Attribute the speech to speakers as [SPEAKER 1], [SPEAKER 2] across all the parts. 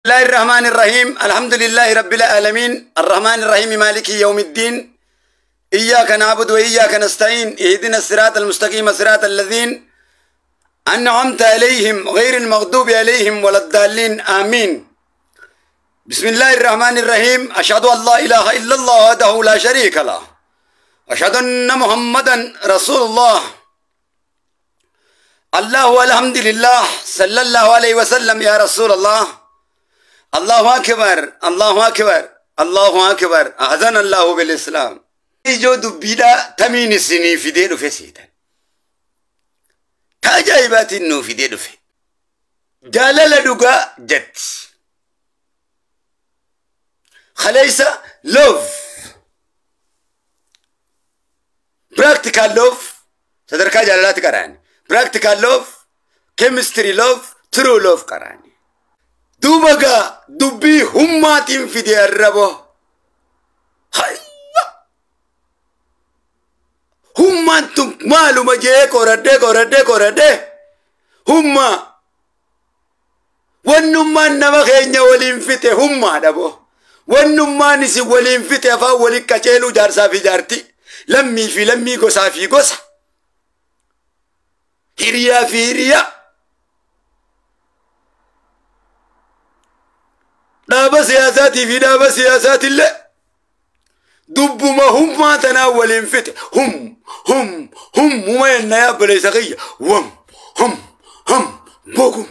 [SPEAKER 1] الله الرحمن الرحيم الحمد لله رب العالمين الرحمن الرحيم مالك يوم الدين إياك نعبد وإياك نستعين اهدنا الصراط المستقيم صراط الذين أنعمت عليهم غير المغضوب عليهم ولا الضالين آمين. بسم الله الرحمن الرحيم أشهد أن لا إله إلا الله وحده لا شريك له أشهد أن محمدا رسول الله. الله والحمد لله صلى الله عليه وسلم يا رسول الله. الله أكبر الله أكبر الله أكبر أذن الله بالإسلام. جو دبيدا تمين السنين في ديرو في سيدا تاجايبات إنه في ديرو في جالل دوغا جت خليسا love practical love تدركا جاللات كراني practical love chemistry love true love كراني دوبغا دبي هماتين في دي الربو هاي همانتم مالو مجيه كورده هما ونمان نما خينيا ولين فته هما دبو ونمان نسي ولين فته فا ولي كچيلو جارسا في جارتي لمي غوسا في غوسا هيريا في هيريا دابا سياساتي في دابا سياسات الله دب ما هم ما تناول انفتح هم وين يا بلي سقية هم بوكم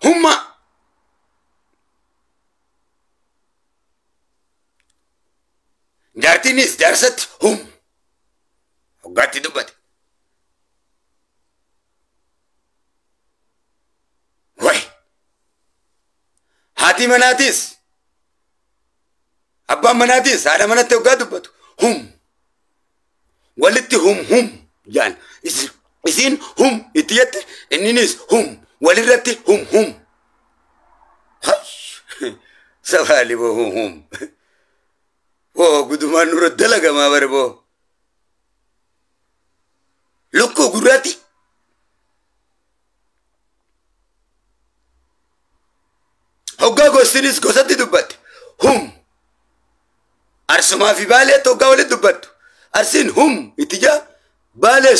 [SPEAKER 1] هم جارتي نيس جارست هم وقعتي دبت هاتي مناتيس أبا مناتيس هذا منات وقادبت هم ولدت هم يعني إذن هم إتيت النيس هم ولدت هم هاي سوالي بو هم قدومان نرد لغا ما بربو لكو قراتي هوغا غوستينيس غوساتي دبت هم أرسما في بالي توغا ولي دبت أرسين هم إتجا بالي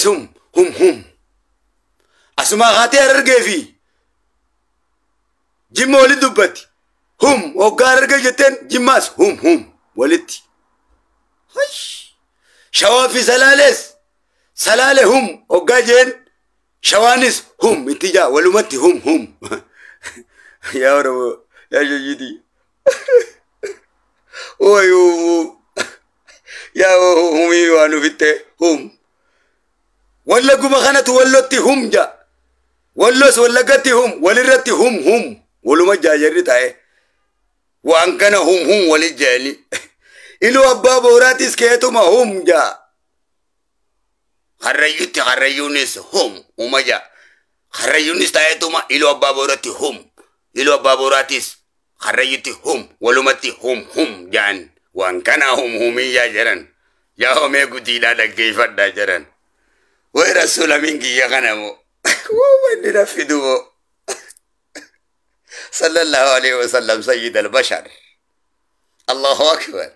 [SPEAKER 1] هم أسما غاتي أررغي في جيم ولي دبت هم هوغا أررغي جتين جيماس هم ولتي شوافي سلالة هم هوغا جين شوانيس هم إتجا ولومتي هم يا رب يا جدي ويو يا همي وانو فيته هم ولا كما خانت ولتي هم جا ولس ولا قتي هم ولرتي هم ولما جاجري تاي وان كان هم ولجاني إلو أبا بوراتيس كيتو ما هم جا خريونيس هم وما جا خريونيس تاي تو ما إلو أبا بوراتي هم إلو بابوراتيس خريتي هم ولومتي هم جان وان كان هم يا جران يا هم يقولي لا كيف دا جران ورسول منك يا غنمو ومن نفدو صلى الله عليه وسلم سيد البشر. الله أكبر.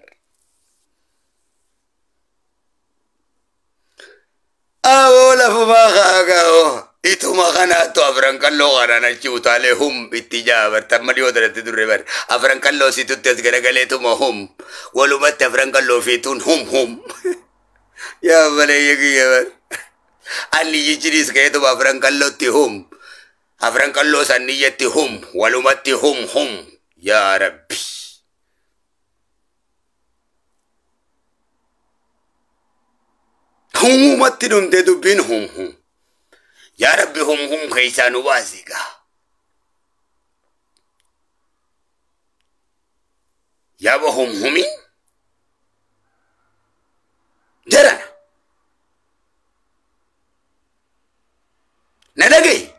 [SPEAKER 1] أولا فما خاقاو itu makana to abran kallo garana ciutale hum ittija bertamadi odare tidurre ber abran kallo situ tes gale to mahum walumat abran kallo fitun hum ya bale yegi ber ali yijiris ke to abran kallo ti hum abran kallo saniyati hum walumati hum ya rabbi hum matinum de du bin hum يا ربي هم كيسان واسقة يا بهم همين جرنا ندقي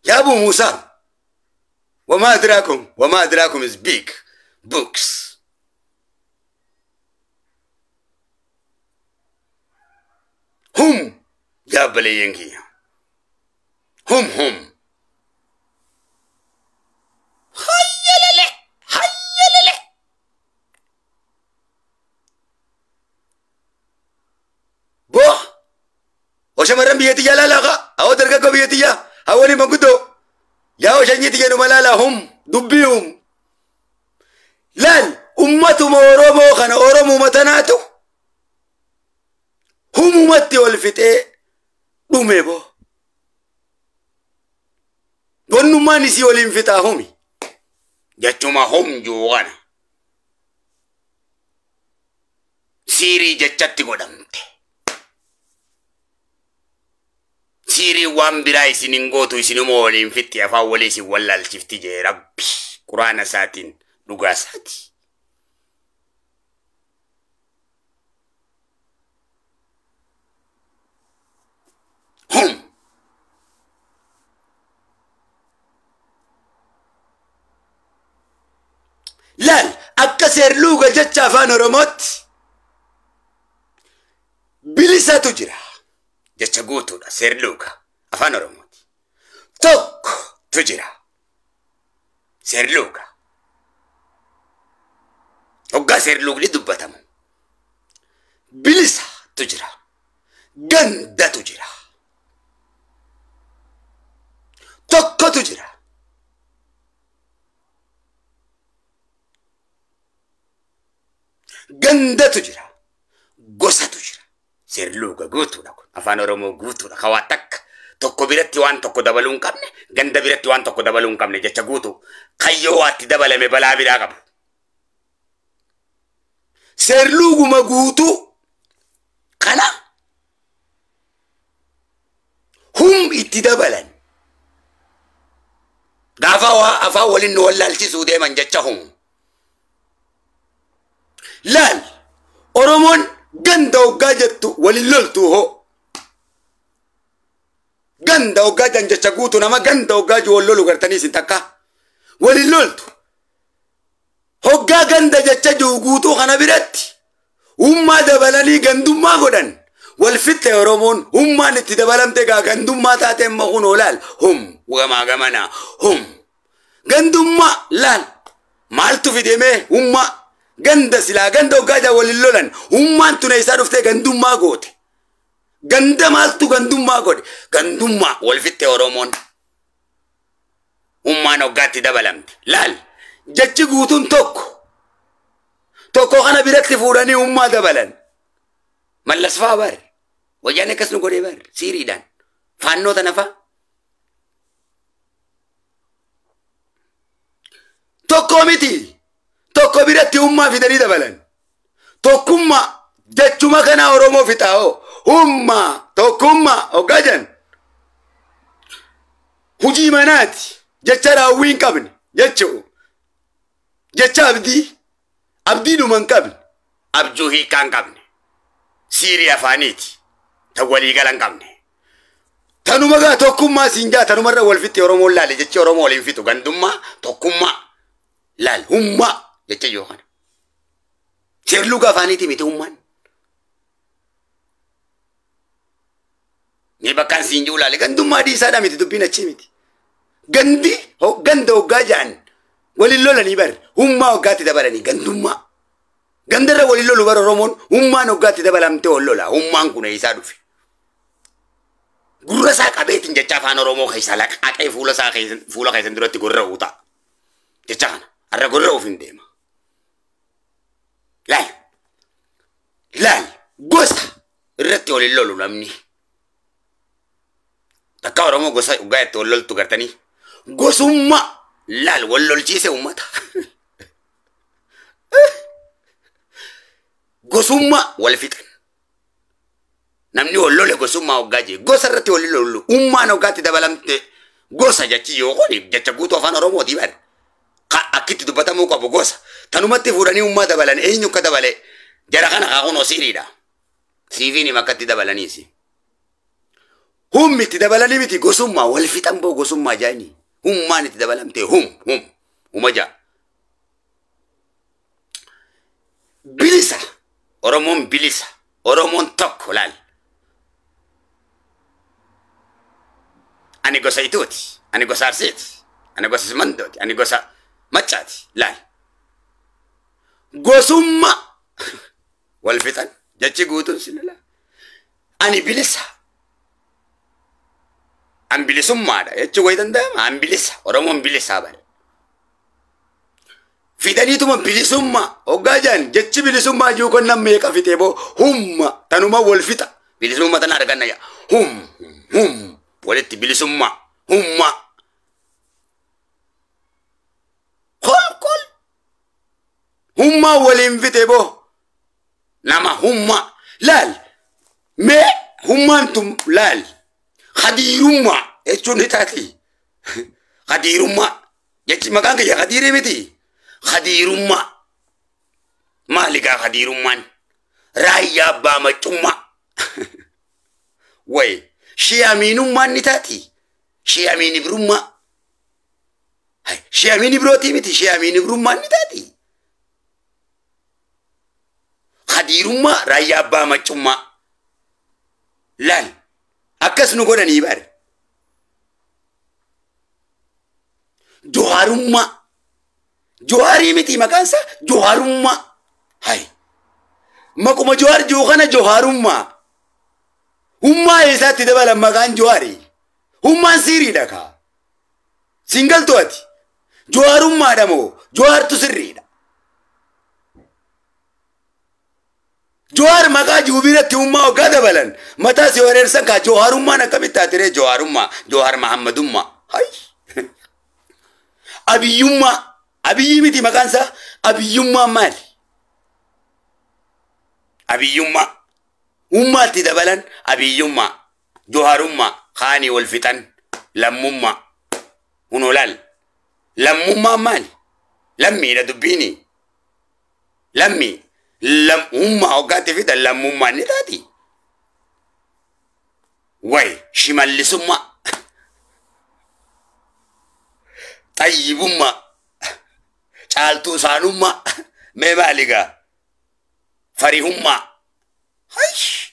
[SPEAKER 1] يا أبو موسى وما أدراكم is big books هم جابلي ينكي هم خيللي خيللي بو وشمرن بيتي لا لا أو درجة بيتي يا أولي ما قدو يا وشنيتي يا نملا هم دبيهم لان أمتهم أورومو خنا أورومو متناتو هم متي والفتاة دوميبو دون ما نسي والانفتاة همي جاتما هم جوانا سيري جاتي قدمت سيري وان براي سننغوتو سنمو والانفتاة فاولي سي ولا الشفتي جي ربي قرآن ساتين لغا ساتي هم لال أكسر لوغا جتشا فان رموت بلسا تجرى جتشا قوتو دا سير لوغا أفان رموت توك تجرى سير لوغا وقا سير لوغ لدبتم بلسا تجرى غندا تجرى توك تجرى غندا تجرى غوسا تجرى سير لوغا غوتو دا أفان رمو غوتو دا خواتك توكو بيرتي وان توكو دبلون كامني غندا بيرتي وان توكو دبلون كامني جتشا غوتو خيواتي دبل مبلا بيرا قبو سير لوغو ما غوتو كنا هم اتدبلن غافا أفا ولن ولا التسو ديما جتشهم لال أرمون غندو غاجتو وللولتو هو غندو غاجن جتشغوتو نما غندو غاجو ولولو غرتني سنتكا وللولتو هو غندا جتشجو غوتو خنا بيرتي وما دبلني غندوما غدن والفتة أرمون هم ما نتدبلم تجا غندوما تاتم مغون ولال هم وما غمنا هم غندوما لال مالتو في دمه هم غندا سلا غندا وغاجا وللولن هم انتو نيسارفته غندوما غوت غندا مالتو غندوما غوت غندوما والفتة أرمون هم ما نوغاتي دبلم لال جتشي غوتون توكو خنا بيرتي فوراني هم ما دبلن ملس فابر وجاني كسنو قولي بار سيري دان فانو تنفا توكو ميتي توكو بيرتي أمّا في دريدة بلن توكو ما جتشو ما كان أورومو في تاو أمّا توكو ما أوغاجن هجي مناتي جتشا وين كابن جتشو جتشا أبدي نمان كابن أبجو هي كان كابن سيريا فانيتي تولي قالن قمني تنو مغا توكما سينجا تنو مرة والفتي أورومو لالي جتشي أورومو لنفتو غندوما توكما لال هما جتشي يوخانا سيرلوغا فانيتي ميتي همان نيبا كان سينجو لالي غندوما دي سادا ميتي تبينا چي ميتي غندي هو غندو غاجان ولي لولا نيبر هما وغاتي دبراني غندوما غندرة ولي لولو بارو رومون هما نوغاتي دبلامتي ولولا هما كنا يسادو في غورا ساكا بيتين جتشا فانا رومو خيسالك اكاي فولا خيسن دروتي غورا وطا جتشا فانا ارى غورا وفين ديما لال غوسا رتي ولي لولو نمني تكاو رومو غوسا وغايت ولول تغرتني غوسوما لال ولول جيسي ومتا غوسوما والفتن namni wollole gosumma ogaje gosa rati wolilo umma no gati dabalamte gosa jachi yo koni jacha guto afana romo dibar ka akiti dubata mo ko gosa tanumatti furani umma dabalan enyu ka dabale jara kana ka gono sirida sivini makati dabalani si hummiti dabalani miti gosumma wal fitambo gosumma jani umma ni dabalamte umaja bilisa oromon tok lal Ani gosa ituuti. Ani gosa arsiiti. Ani gosa simandooti. Ani gosa machaati. Laal. Gosummaa. Wal fixan. Jechi guutuun sinila. Ani bilisa. An bilisummaadha. Jechi wayi danda'ama. An bilisa. Oromoon bilisaa bare. Fidaniituma bilisummaa. Hoggaa jaan jechi bilisummaa jiru kon nam meeqa fixee boo humma tanuma wal fixa. Bilisummaa tana arganna yaa. Hum. Walitti bilisummaa. Humma. Kol. Humma waliin fixee boo. Nama humma. Laal. Mee hummaan tum laal. Khadiirummaa. Jechuun ni taati. Khadiirummaa. Jechi maqaan kiyya khadiirii miti. Khadiirummaa. Maalikaa khadiirummaan? Raayyaa abbaa maccummaa. Way. Shiyaamiinummaan ni taati. Shiyaamiin ibrummaa. Shiyaamiin ibrooti miti. Shiyaamiin ibrummaan ni taati. Khadiirummaa raayyaa abbaa maccummaa. Laal. Akkas nu godhanii bare. Johaarummaa. Johaarii miti maqaansa johaarummaa. Hay. Makuma johaar jiru kana johaarummaa. Hummaa eessaatti dabalan maqaan johaarii. Hummaan sirriidha kaa. Singaltu ati. Johaarummaadha moo johaartu sirriidha. Johaar maqaa jiru biratti hummaa hoggaa dabalan. Mataa si wareersan kaa johaarummaan akkamitti aatiree johaarummaa. Johaar Mahammadummaa. Hay. Abiyyummaa. Abiyyi miti maqaansa abiyyummaa maali? Abiyyummaa. Ummaatti dabalan abiyyummaa. Johaarummaa. Kaanii wal fixan. Lammummaa. Hunolaal. Lammummaa maali? Lammiidha dubbiini. Lammii. Ummaa hoggaatti fixan lammummaa ni taati. Way shimallisummaa. Xayyibummaa. Caaltuu saanummaa. Mee maaligaa? Farihummaa. Haysh.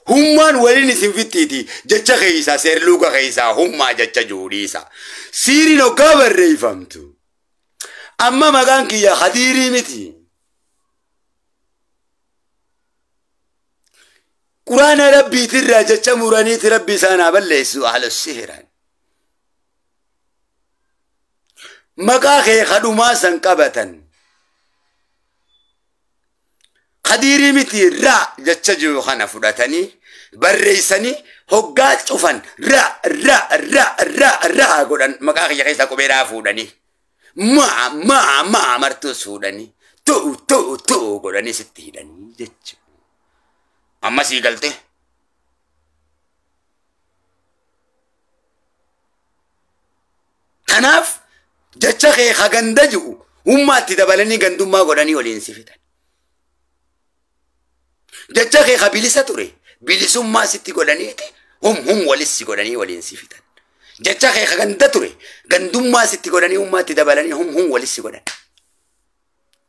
[SPEAKER 1] Hummaan waliin isin fixxiiti. Jecha keeysaa seerluuka keeysaa hummaa jecha juudhiisa. Siiriin hoggaa barreeffamtu. Amma maqaan kiyya khadiirii miti. Quraana rabbiitirraa jecha muraniiti rabbi isaanaa balleessu ahla sihiran. Maqaa kee kadhumaa san qabatan. Khadiirii miti raa jecha jiru kana fudhatanii barreessanii hoggaa cufan raa godhan maqaa kiyya keessaa qubeedhaa fuudhanii. Maa martuus fuudhanii. Tu'u godhanii sitti hidhanii jechuudha. Amma sii galte. Kanaaf jecha kee haganda jiru hummaatti dabalanii gandummaa godhanii waliin si fidan. Jecha kee bilisa ture bilisummaa sitti godhaniiti hum walissi godhanii waliin si fidan. Jecha kee haganda ture gandummaa sitti godhanii hummaatti dabalanii hum walissi godhan.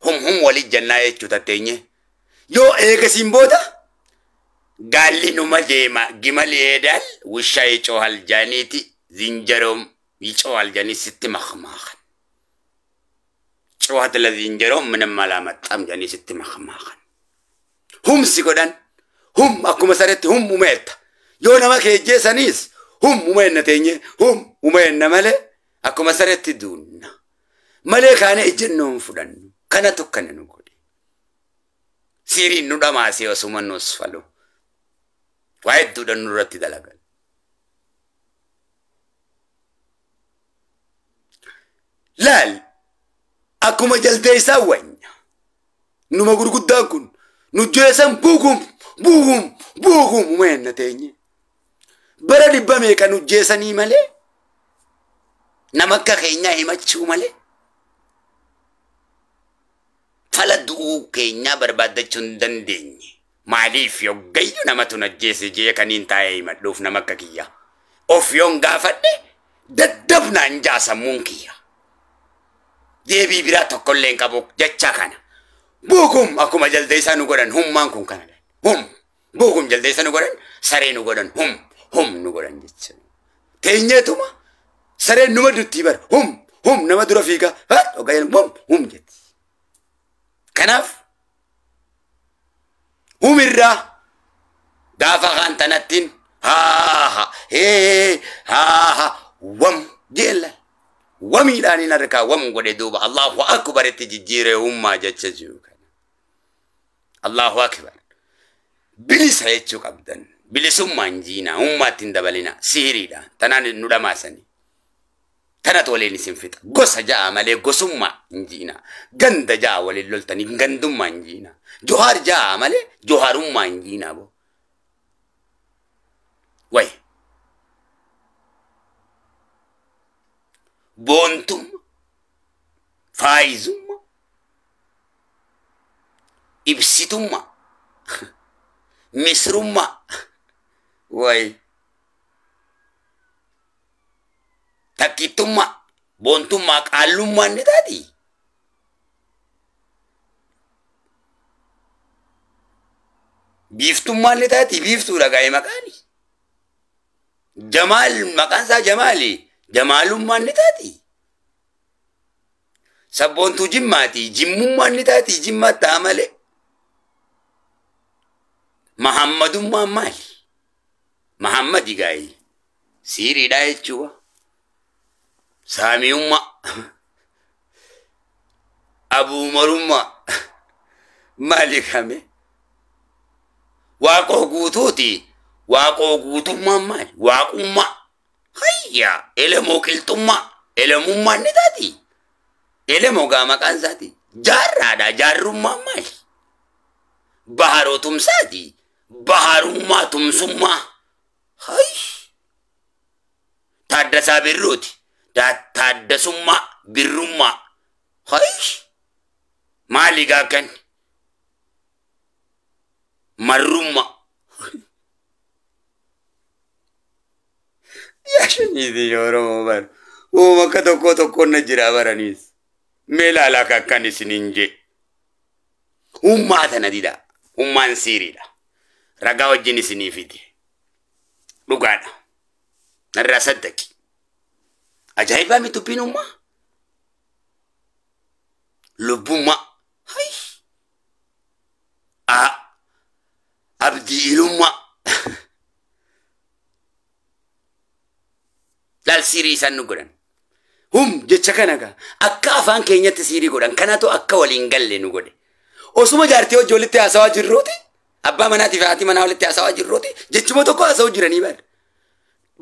[SPEAKER 1] Hum walit jannaa jechuu tatteenye. Yoo eegasiin booda gaalli numa deema gimali eedal wushaa icoo haljaaniiti zinjaroom icoo haljaanii sitti makmaakan. Cuhat la zinjaroom mina malaamaxxam janii sitti makmaakan. Hum si godhan hum akkuma saretti hum umeetta. Yoo nama keejjeessanis hum umeenna teenye hum umeenna malee akkuma saretti duunna. Malee kaane ejjennoon fudhannu kana tokkana nu godhe. Siiriin nu dhamaasee osuma nus falu. Waa hedduudhaan nurratti dalagan. Laal akkuma jaltee isaa wanya. Numa gurguddaan kun nu jeesan buugum umeenna teenye. Bara dhibba meeqa nu jeesanii malee nama akka keenyaa himachuu malee. Fala du'uu keenyaa barbaadachuu hin dandeenye. Maaliif yoggayyu namatu najjeese jee kaniin taa'ee himadhuuf nama akka kiyya. Of yoon gaafadhe daddabnaan jaasammuun kiyya. Deebii biraa tokkollee hin qabu jecha kana. بوكم أكو جلديسا نقولن هم مانكم كان هم بوكم جلديسا نقولن سري نقولن هم نقولن جتشن تينيتوما سري نمدو تيبر هم نمدو رفيقا هات وقاين هم جت كناف هم الرا دافع خان تنتين ها وم جيلا وميلاني نركا وم قد دوبا الله أكبر تجيري هم جتشجو الله أكبر بلس هيتشو قبدن بلس منجينا هم تندبلنا سيري دا تنان نودا ماسني تنا توليني سنفتا غوسا جاء مالي غوسما نجينا غند جاء ولي لولتني غندم منجينا جوهر جاء مالي جوهر منجينا بو وي بونتم فايزم إبسيتم مصرم وي تكيتم بونتم قالوم من تادي بيفتم من تادي بيفتو لغاية مكاني جمال مكان سا جمالي جمالوم من تادي سبونتو جماتي جمم من تادي جمات تعملي محمد مامال محمد جاي سيري داي چوا سامي ابو مرما مالك همي واقو غوتوتي واقو غوتو مامال واقو ما هيا المو كلتما المو ما ندادي المو غاما كان ذاتي جارا جارو مامال بحارو تم سادي بحارو ما تم سما هاي تادسا بيروتي تادسما بيروما هاي ماليغا كان مروما يا شنيدي يورو بار وما كتو كو نجرا برانيس ميلا لاكا كان سنينجي umma tana dida umman sirida raga wajjini sinifiti lugada narra saddaki ajaiba mitupin umma lubuma hay abdi ilumma lal siri sanu godan jecha kanaga akka afan kenyatti siri godan kanato akka walin galle nu gode osuma jaartii hojjolitti haasawaa jirruuti abbaa manaatii fi haati manaa walitti haasawaa jirruuti jechuma tokko haasawuu jiranii bar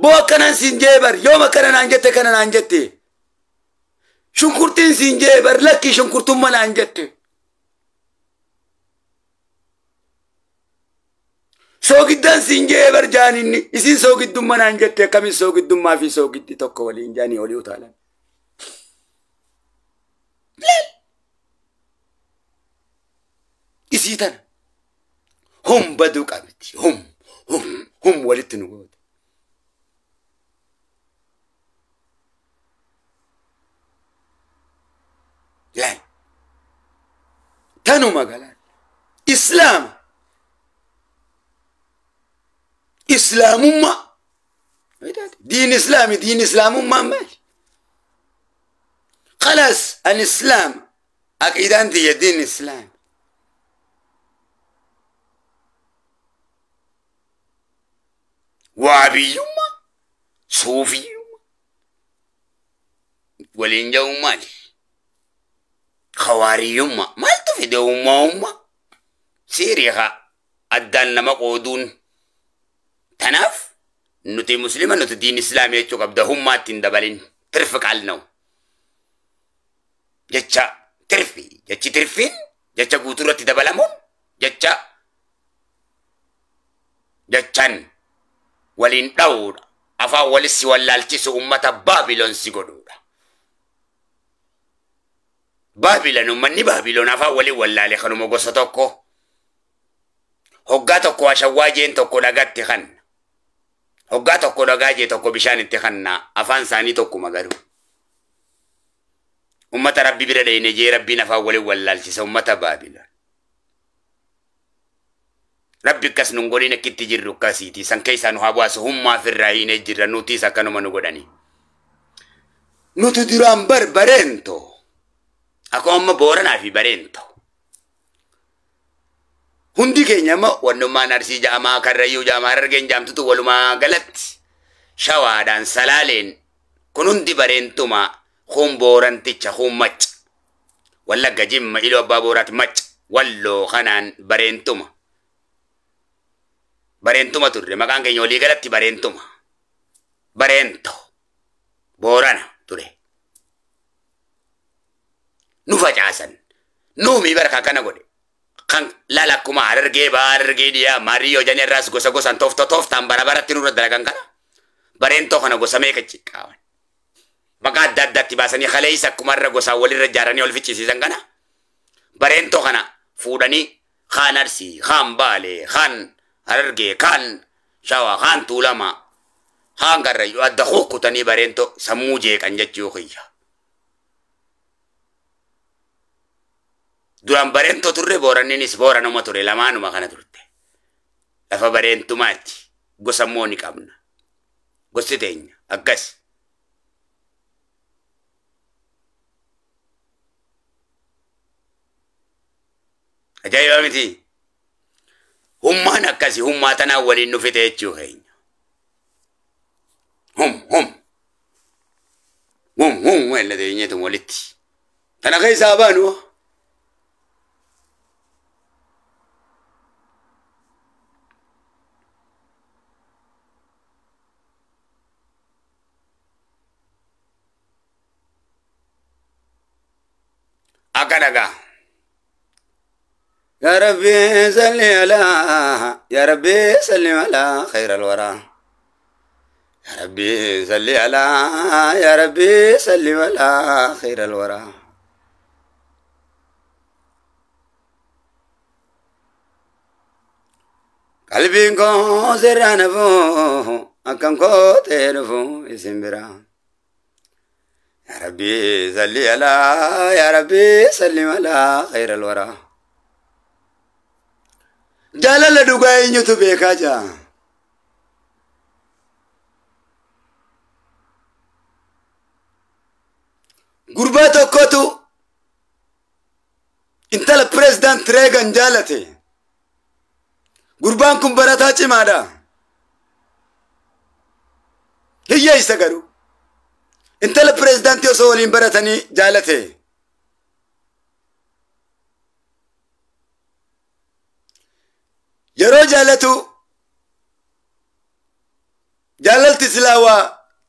[SPEAKER 1] boo akkanaan siin jee bar yooma akkana naan jette kana naan jette shunkurtiin siin jee bar lakki shunkurtumma naan jette soogiddaan siin jee bar jaaninni isin soogiddumma naan jette akkamin soogiddummaa fi soogiddi tokko waliin jaanii olii utaalan إسيتنا هم بدو قامتي هم ولدت نقول لا تنو مقالان إسلام ما دين إسلام ما ماشي خلاص الإسلام أكيد أنت يا دين إسلام وعبيوما صوفيوما ولينجاوما خواريوما ما التفيدوما سيريها أدان نما قودون تناف نتي مسلمة نتي دين إسلامي يتشوك أبدهم ما تندبالين ترفق علنو جتشا ترفي جتشي ترفين جتشا قوتورة تدبالمون جتشان ولين داود أفا ولسي والالتس أمة بابلون سيقودودا بابلون مني بابلون أفا ولي والالي خنو مغوصة توكو هقا توكو أشواجين توكو لغات تخن هقا توكو لغاجي توكو بشان تخننا أفان ساني توكو مغارو أمة ربي بردين جي ربي نفا ولي والالتس أمة بابلون ربي كاس نقولي نكت تجر كاسيتي سان كيسا نهابواس هم ما في الرهين جرا نوتي سكانو ما نقولني نوتو درام برنتو أكو هم بورنا في برنتو هندي كينيا ما ونما نرسي جاما كريو جاما رجين جام تتو ولما غلط شوا دان سلالين كنوندي برنتو ما خون بوران تيتشا خون مچ ولا جيم إلو بابورات مچ ولو خنان برنتو ما Barentuma turre makan ke nyoli galatti barentuma barento borana turre nu facasan nu mi baraka kana gode kan lala kuma arge dia mario jane ras gosa gosa tof tambara baratti nu dalagan kana barento kana gosa me kacci kawan maka daddatti basani khaleisa kumarra gosa walirra jarani ol fichi sisan kana barento kana fudani khanarsi khambale khan arge kan shawa kan tulama hangarra yu adda khokku tani barento samuje kan jaccio khiya duran barento turre boraninis borano mature lamanu makana turte lafa barento mati gosamoni kamna gositenya agas ajayo miti humma nakasi humma tana wali nu fete chuheñ hum wala de nyeto moliti tana kay sabanu akadaga يا ربي صل على يا ربي صل على خير الورى يا ربي صل على يا ربي صل على خير الورى قلبي كو سرانفو أكم كو تنفو اسمبرا يا ربي صل على يا ربي صل على خير الورى جالال دوغاي نيوتو بيكاجا غرباتو كوتو انت البريزيدنت ريغان جالتي غربانكم براتاچي مادا هي يسغرو انت البريزيدنت يوسولين براتني جالتي يرو جالتو جاللت سلاوا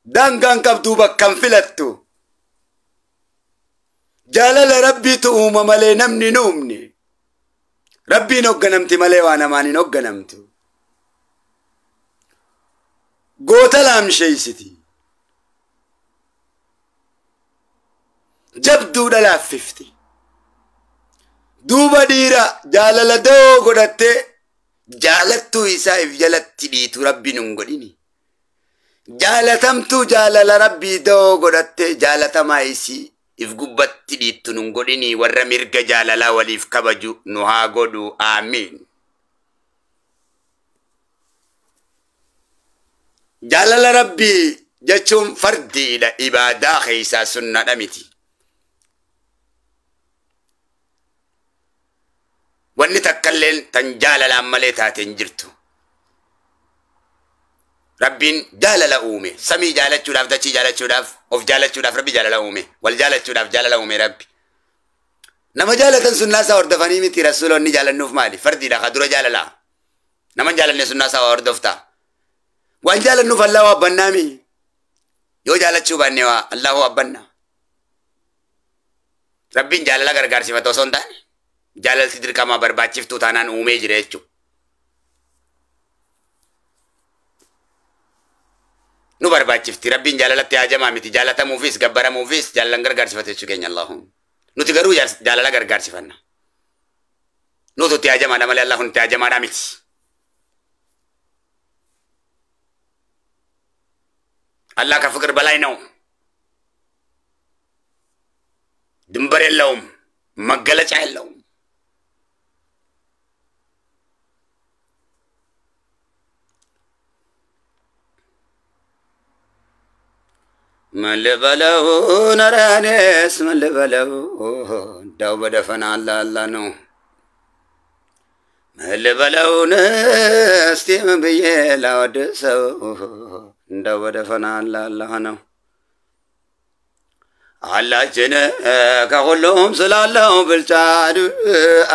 [SPEAKER 1] دانغان كبدوبا كم فلتو جالل ربي تؤوم ملي نمني نومني ربي نوغنمتي ملي وانا ماني نوغنمتو قوتلام شيستي جبدو دلاففتي دوبا ديرا جالل دو قدتي جالتو إساء جالت ديتو ربي ننقليني جالتمتو جالل ربي دو قدت جالتما إسي إف قبت ديتو ننقليني ورميرق جاللا وليف كبجو نها قدو آمين جالل ربي جاتشم فردي إلى إبادة خيسا سنة نمتي واني تكلل تنجال العملية تنجرتو ربين جال أومي سمي جالت شراف دشي جالت شراف أوف جالت شراف ربي جال أومي والجالت شراف جال أومي ربي نما جالت سنة سا وردفاني متي رسول وني جال النوف مالي فردي لا خدرو جال لا نما جال سنة سا وردفتا وان جال النوف الله وابنامي يو جالت شو بنيوا الله وابنا ربين جال لا غرغار سيفتو سونتاني جالل تدر كما برباچف تو تانان اومي جريچو نو برباچف تي ربين جالل تي اجما متي جالتا موفيس غبره موفيس جالن غرغار سفتچو كين اللهم نو تغرو جالل غرغار سفنا نو تو تي اجما دمل الله تي اجما دامت الله كفكر بلاي نو دمبر اللهم مغلچ اللهم من لبلو نرانيس من لبلو داو بدفن الله الله نو من لبلو نستي من بيلا ودسو داو بدفن الله الله نو على جنة كقولهم سلالهم بالجاد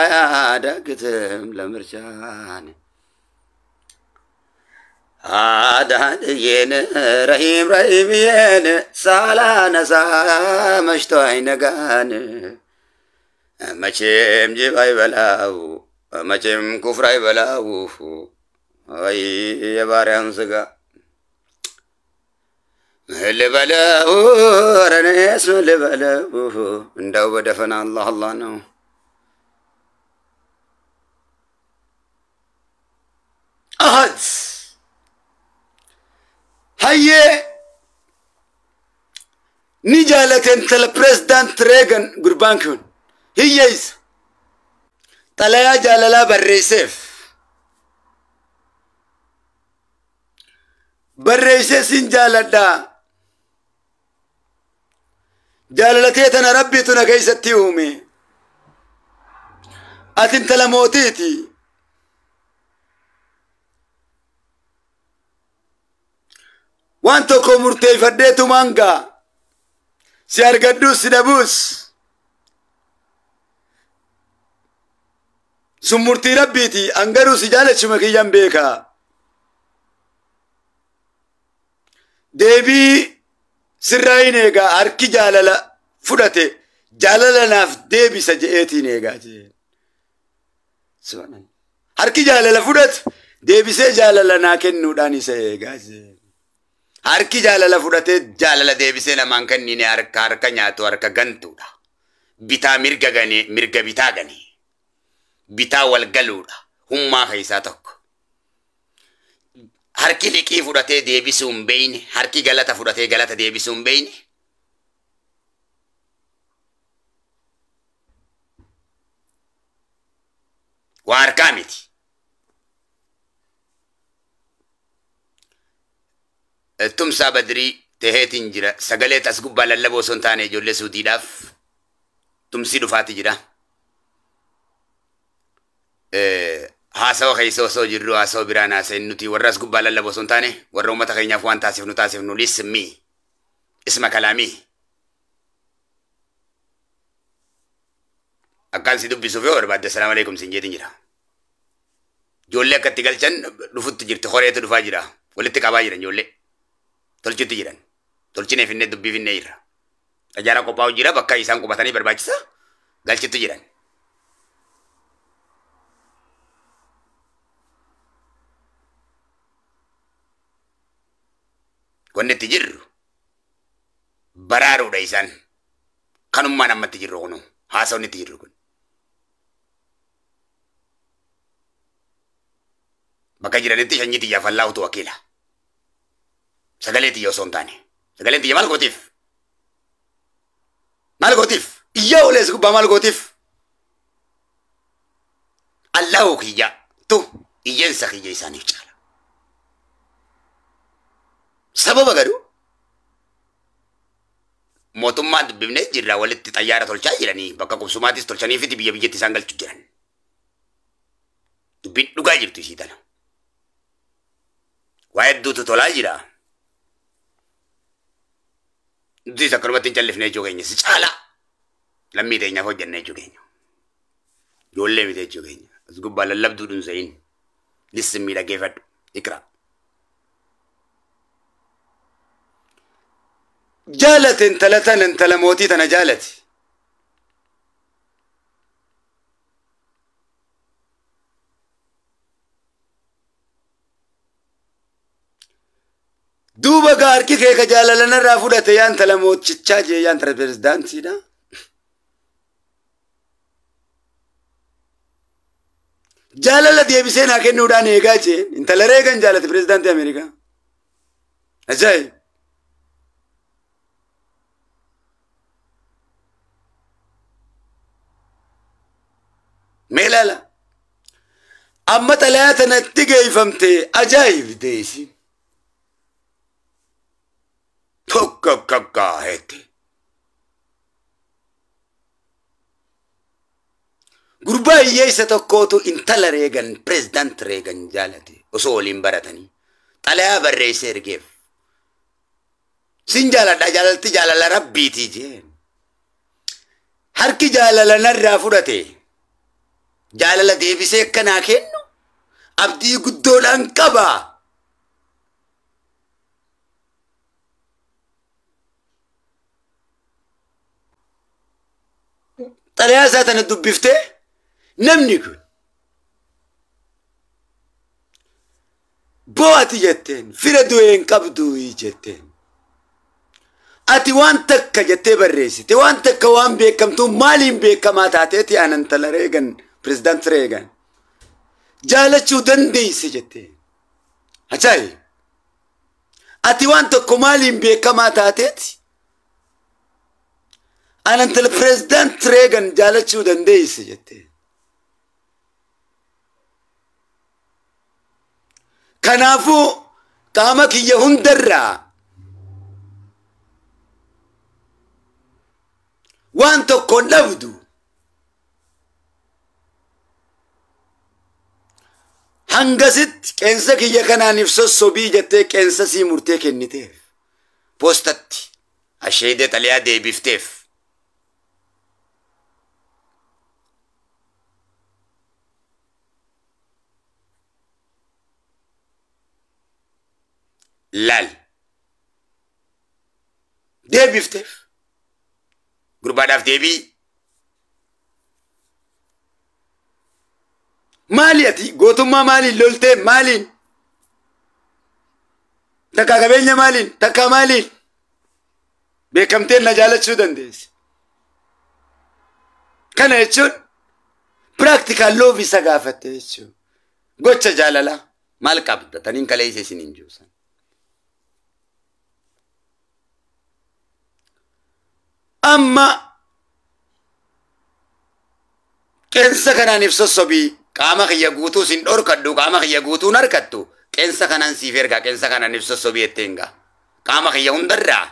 [SPEAKER 1] أيادا كتم لمرجان عاد ين رحيم رحيم ين سالانا سامشتوي نغان مچم جباي بلاو مچم كفراي بلاو اي يبارم سغا اللي بلاو رنس اللي بلاو ندو بدفن الله الله نو أحد هيا نجالة انت البريزيدنت ريغان قربانكون هي يس طلعا جاللا بالريسيف بالريسيس جالدا جالتيتنا ربي تنا كيستي يومي أتنت لموتيتي وانتو كومورتي فديتو مانغا سيارغدوس سيدابوس سمورتي ربيتي انغرو سجالة شمكي جنبيكا ديبي سرائي نيغا اركي جاللا فدته جاللا ناف ديبي سجئتي نيغا جين سبحان الله اركي جاللا فدت ديبي سي جاللا ناكن نوداني سيغا جين اركي جاللا فدته جاللا ديبي سي نمان كنيني اركا نياتو اركا غنتودا بيتا مرغا غني مرغا بيتا غني بيتا والغلودا هما خيساتك harki liqii fudhatee deebisuu hin beeyne harki galata fudhatee galata deebisuu hin beeyne waa harkaa miti tumsaa badrii teheetiin jira sagalee tas gubbaa lallaboo son taane ijoollee suutiidhaaf tumsii dhufaati jira haasawa keessa osoo jirru haasawa biraan haasa'in nuti warra as gubbaa lallaboo son taane warra uummata keenyaaf waan taasifnu lismi isma kalaamii akkaan si dubbisuuf yoo barbaadde assalaamu alaikum sin jedhin jira ijoollee akkatti galchan dhufutti jirti horeetu dhufaa jira walitti qabaa jiran ijoollee tolchutti jiran tolchinee finnee dubbii finnee jirra xajaara qophaa'u jira bakka isaan qubatanii barbaachisa galchittu jiran wanni itti jirru baraaruudha isaan kanummaan ammatti jirru kunu haasawni itti jirru kun bakka jiranitti shanyii xiyyaaf allahutu wakiila sagalee xiyya osoo hin taane sagaleen xiyya maal gootiif iyyaa olees gubbaa maal gootiif allahu kiyya tu iyyeensa kiyya isaaniif caala sababa garuu mootummaan dubbifnee jirra walitti xayyaara tolchaa jiranii bakka qubsumaatis tolchanii fiti biyya biyyatti isaan galchu jiran dubbiin dhugaa jirtu isii tana waa hedduutu tolaa jira nutis akkanumatti hin callifnee jechuu keenya si caala lammii teenyaaf hojjannee jechuu keenya ijoollee miti jechuu keenya as gubbaa lallabduu dhunsayin lissimii dhageeffadhu ikra جالت انت لموتي تنا جالت دوبا غاركي كيكا جاللنا رافودة يان تلموت چچاجي يان تر بريزدانت سيدا جالل ديبسين اكن نودان ايغاجي انت لريغن جالت بريزدانت امريكا اجاي ميلالا أما تلاتنا تيجي فهمتي أجايب ديسي توك هاتي غربا ييسا تكوتو انتلا ريغان بريزيدنت ريغان جالتي وصولين براتني طلع بريسي رجيف سنجالا دا جالتي جالا ربي تيجين هركي جالا نرى فرتي جالا ديبسي كنا كنو abdii guddoodhaan qaba xalayaa isaa tana dubbiftee namni kun bo'ati jetteen fira du'een qabduu jetteen ati waan takka jettee barreessite waan takka waan beekamtuu maaliin beekamaa taateeti aanan tala Reegan pirezidaant Reegan jaalachuu dandeeyse jettee achaayi ati waan tokko maaliin beekamaa taateeti aanan tala pirezidaant Reegan jaalachuu dandeeyse jettee kanaafuu qaama kiyya hundarraa waan tokko dhabdu hangasit qeensa kiyya kanaaniif sossobii jettee qeensa sii murtee kenniteef poostatti asheedee xalayaa deebifteef laal deebifteef gurbaadhaaf deebii maali ati gootummaa maaliin loltee maaliin takka qabeenya maaliin takka maaliin beekamteen na jaalachuu dandeesse kana jechuun practical love isa gaafatte jechuun gocha jaalalaa maal qabda taniin kaleessa isin hin juusan amma qeensa kanaaniif sossobii qaama kiyya guutuu sin dhorkadhu qaama kiyya guutuun harkattu qeensa kanaan siif ergaa qeensa kanaaniif sossobii jetteenga qaama kiyya hundarraa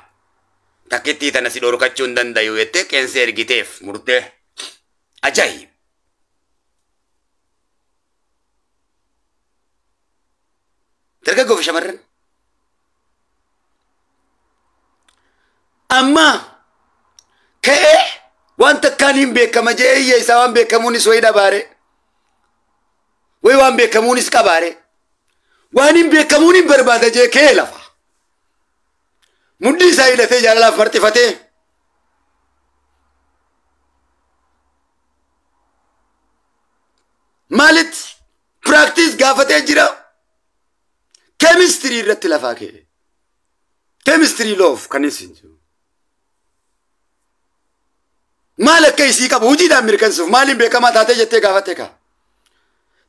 [SPEAKER 1] takkittii tana si dhorkachuu hin dandayu jettee qeensa ergiteef murtee ajaa'ib dargaggoof shamarran amma ka'ee waan takkaan hin beekama jee iyya isaa waan beekamuunis wayi dhabaare wayi waan beekamuunis qabaare waan hin beekamuun hin barbaada jee ka'ee lafa mudhii isaa hidhatee jaalalaaf marxifatee maalitti practice gaafatee jira chemistry irratti lafaa ka'e chemistry love kan isin jiru maal akka isii qabu hojiidhaan mirkansuuf maaliin beekamaa taatee jettee gaafatte ka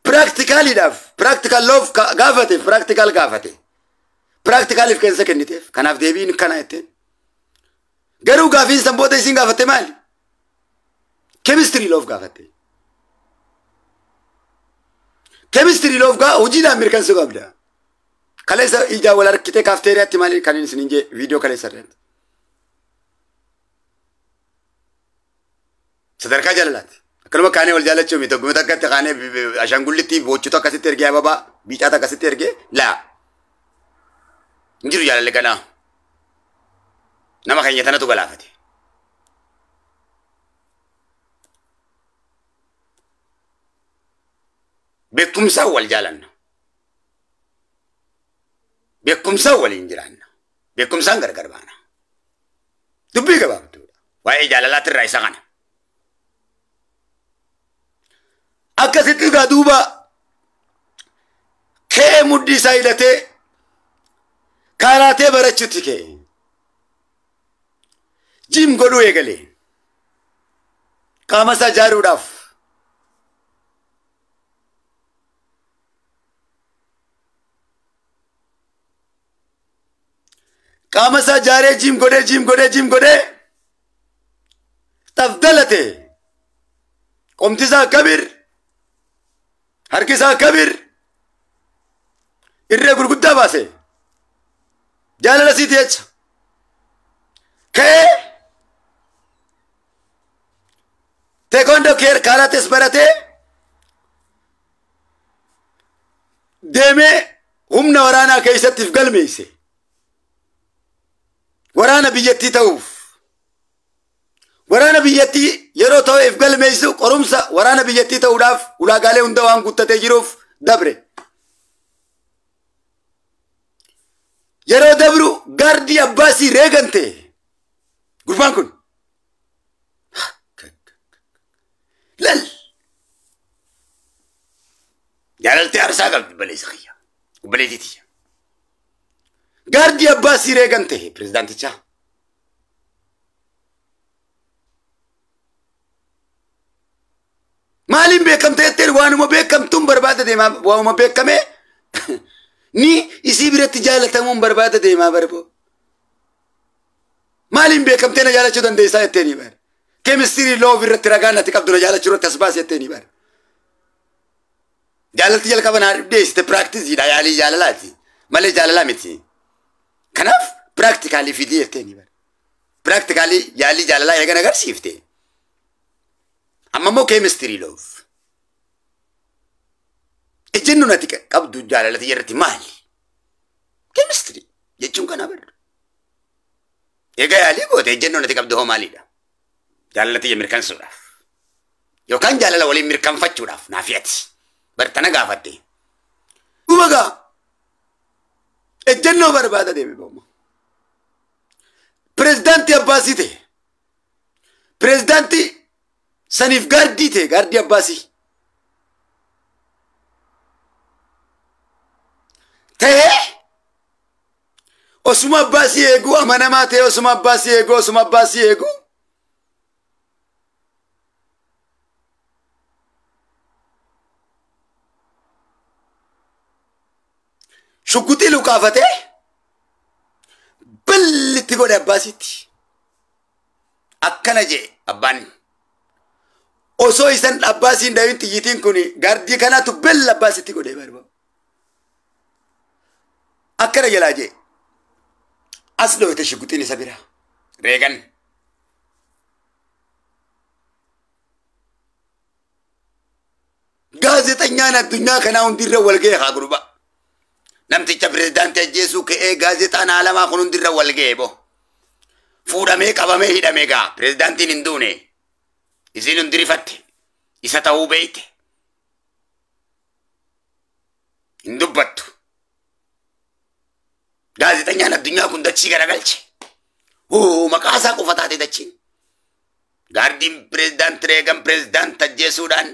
[SPEAKER 1] practicaliidhaaf practical love gaafate practical gaafate practicaliif kensa kenniteef kanaaf deebiin kana jetteen garuu gaafiin san booda isiin gaafatte maali chemistry love gaafatte chemistry love hojiidhaan mirkansuu qabda kaleessa ijaa wal harkitee kaafteeriyaatti maali kan isin hin jee viidiyoo kaleessa irratti sadarkaa jaalalaati akkanuma kaanee wal jaalachuu miti oggumata akkatti kaanee ashaangullitti boochutu akkasitti ergee ababaa biicaata akkasitti ergee laa hin jiru jaalalle kanaa nama keenya tanatu galaafate beekumsaan wal jaalanna beekumsaan waliin jiraanna beekumsaan gargar baana dubbii gabaabduudha waa'ee jaalalaatti irraa isa kana akkasitti gaa duuba ka'ee mudhii isaa hidhatee kaaraatee barachuutti ka'e jiim godhuu eegalee qaama isaa jaaruudhaaf qaama isaa jaaree jiim godhee tafdalate qomti isaa kabir harki isaa kabir irree gurguddaa baase jaalala siiti jecha كه تكوندو كير كاراتس برته ديمه هم ورانا كيسة تفقل ميسي ورانا بيجتي توف ورانا بيجتي يرو تو افقل ميسو قرمسا ورانا بيجتي توداف ولا قالي هندا وان قطة تجروف دبره يرو دبرو غاردي أباسي ريغنتي قربان كن لل جالتي أرساقل بلي سخيا وبلي تيتي غاردي أباسي ريغنتي بريزيدانتي تشا مالين بيكم تيتر وانو ما بيكم تم بربادة ديما وما بيكم ni isi biratti jaalatamuun barbaada deemaa barbo maalin beekamteena jaalachuu dandeessaa jetteeni bar chemistry law irratti ragaan ati qabdu jaalachuu irratti asbaas jetteeni bar jaalatti jalqaba naa deessite practice ida yaali jaalalaati malee jaalala miti kanaaf practically fidii jetteeni bar practically yaali jaalala eegana agarsiifte amma moo chemistry law ejjennu nati qabdu jaalalati yerratti maali chemistry jechuun kana bar eega yaali goote ejjennu nati qabdu hoo maalidha jaalalati mirkansuudhaaf yookaan jaalala waliin mirkanfachuudhaaf naafiyati bar tana gaafadde ubaga ejjennoo barbaada deeme booma pirezidaantii Abbaasii ta'e pirezidaantii saniif gaardii ta'e gaardii Abbaasii ta'e osuma Abbaasii eeguu amanamaa ta'e osuma Abbaasii eeguu shugguxii luqaafatee ballitti godhe Abbaasiitti akkana jee abbaan osoo isan Abbaasiin dhayin xiyyitiin kun gaardii kanaatu bella Abbaasiitti godhe barba akkana jalaa jee as dhoote shugguxiin isa bira reegan gaazexenyaan addunyaa kanaa hundirra walga'e haa gurba namticha pirezidaantii ajjeesuu ka'ee gaazexaan alamaa kun hundirra walga'e bo fuudhamee qabamee hidhamee gaa pirezidaantiin hin duune isiin hundi rifatte isa ta'uu beeyte hin dubbattu gaazexenyaan addunyaa kun dachii garagalche maqaa isaa qofa taate dachiin gaardiin pirezidaantii reegan pirezidaantii ajjeesuudhaan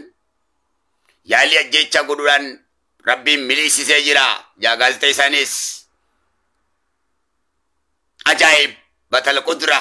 [SPEAKER 1] yaalii ajjeechaa godhuudhaan rabbiin miliisisee jira yaa gaazexeessaanis ajaa'ib batal qudra